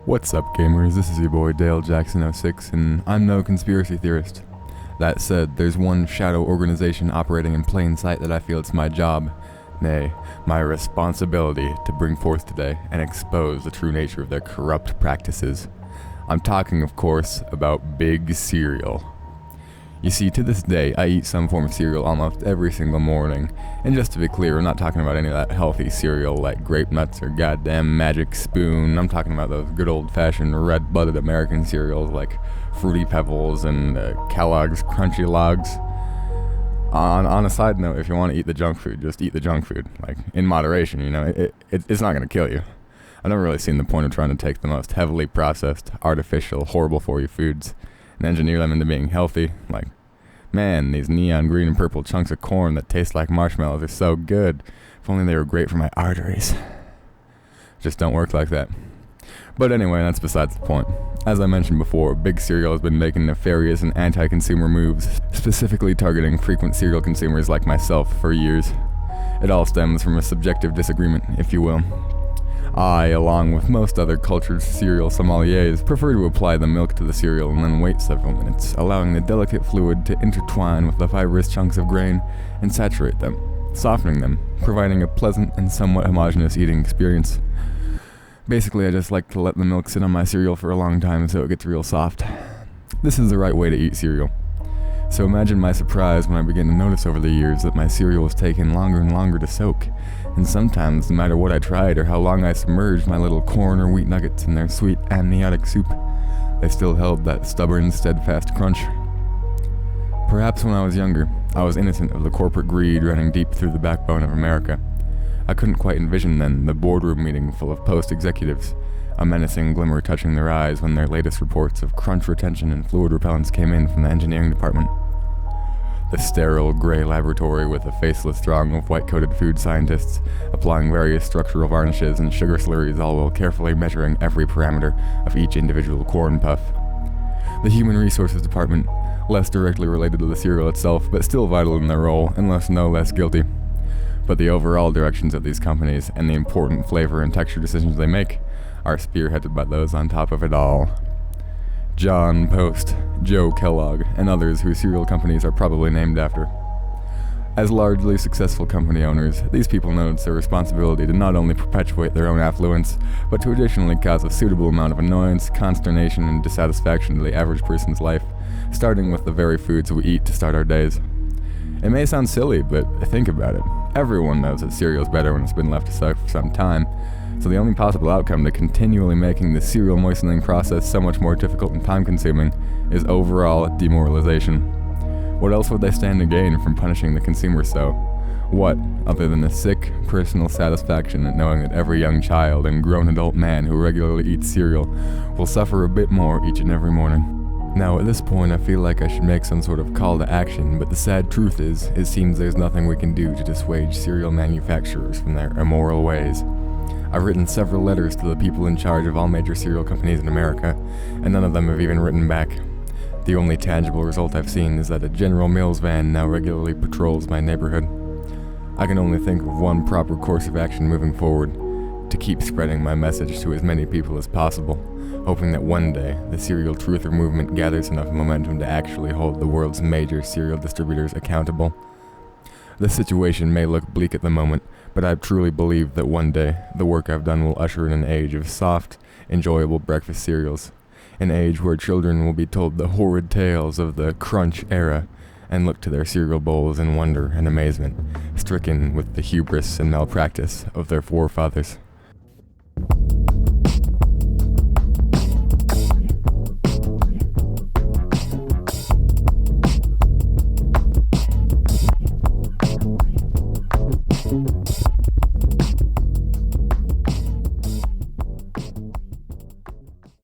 What's up, gamers? This is your boy Dale Jackson06, and I'm no conspiracy theorist. That said, there's one shadow organization operating in plain sight that I feel it's my job, nay, my responsibility to bring forth today and expose the true nature of their corrupt practices. I'm talking, of course, about Big Cereal. You see, to this day, I eat some form of cereal almost every single morning. And just to be clear, we're not talking about any of that healthy cereal like Grape Nuts or goddamn Magic Spoon. I'm talking about those good old-fashioned red-blooded American cereals like Fruity Pebbles and Kellogg's Crunchy Logs. On a side note, if you want to eat the junk food, just eat the junk food. Like, in moderation, you know, it's not going to kill you. I've never really seen the point of trying to take the most heavily processed, artificial, horrible-for-you foods and engineer them into being healthy. Like, man, these neon green and purple chunks of corn that taste like marshmallows are so good. If only they were great for my arteries. Just don't work like that. But anyway, that's besides the point. As I mentioned before, Big Cereal has been making nefarious and anti-consumer moves, specifically targeting frequent cereal consumers like myself for years. It all stems from a subjective disagreement, if you will. I, along with most other cultured cereal sommeliers, prefer to apply the milk to the cereal and then wait several minutes, allowing the delicate fluid to intertwine with the fibrous chunks of grain and saturate them, softening them, providing a pleasant and somewhat homogeneous eating experience. Basically, I just like to let the milk sit on my cereal for a long time so it gets real soft. This is the right way to eat cereal. So imagine my surprise when I began to notice over the years that my cereal was taking longer and longer to soak, and sometimes, no matter what I tried or how long I submerged my little corn or wheat nuggets in their sweet amniotic soup, they still held that stubborn, steadfast crunch. Perhaps when I was younger, I was innocent of the corporate greed running deep through the backbone of America. I couldn't quite envision then the boardroom meeting full of post-executives, a menacing glimmer touching their eyes when their latest reports of crunch retention and fluid repellents came in from the engineering department. The sterile, gray laboratory with a faceless throng of white-coated food scientists applying various structural varnishes and sugar slurries, all while carefully measuring every parameter of each individual corn puff. The Human Resources Department, less directly related to the cereal itself, but still vital in their role, and thus no less guilty. But the overall directions of these companies and the important flavor and texture decisions they make are spearheaded by those on top of it all. John Post, Joe Kellogg, and others whose cereal companies are probably named after. As largely successful company owners, these people know it's their responsibility to not only perpetuate their own affluence, but to additionally cause a suitable amount of annoyance, consternation, and dissatisfaction to the average person's life, starting with the very foods we eat to start our days. It may sound silly, but think about it. Everyone knows that cereal's better when it's been left to soak for some time, so the only possible outcome to continually making the cereal moistening process so much more difficult and time-consuming is overall demoralization. What else would they stand to gain from punishing the consumer so? What, other than the sick, personal satisfaction at knowing that every young child and grown adult man who regularly eats cereal will suffer a bit more each and every morning? Now, at this point, I feel like I should make some sort of call to action, but the sad truth is, it seems there's nothing we can do to dissuade cereal manufacturers from their immoral ways. I've written several letters to the people in charge of all major cereal companies in America, and none of them have even written back. The only tangible result I've seen is that a General Mills van now regularly patrols my neighborhood. I can only think of one proper course of action moving forward: to keep spreading my message to as many people as possible, hoping that one day the cereal truther movement gathers enough momentum to actually hold the world's major cereal distributors accountable. The situation may look bleak at the moment, but I truly believe that one day the work I've done will usher in an age of soft, enjoyable breakfast cereals, an age where children will be told the horrid tales of the crunch era and look to their cereal bowls in wonder and amazement, stricken with the hubris and malpractice of their forefathers.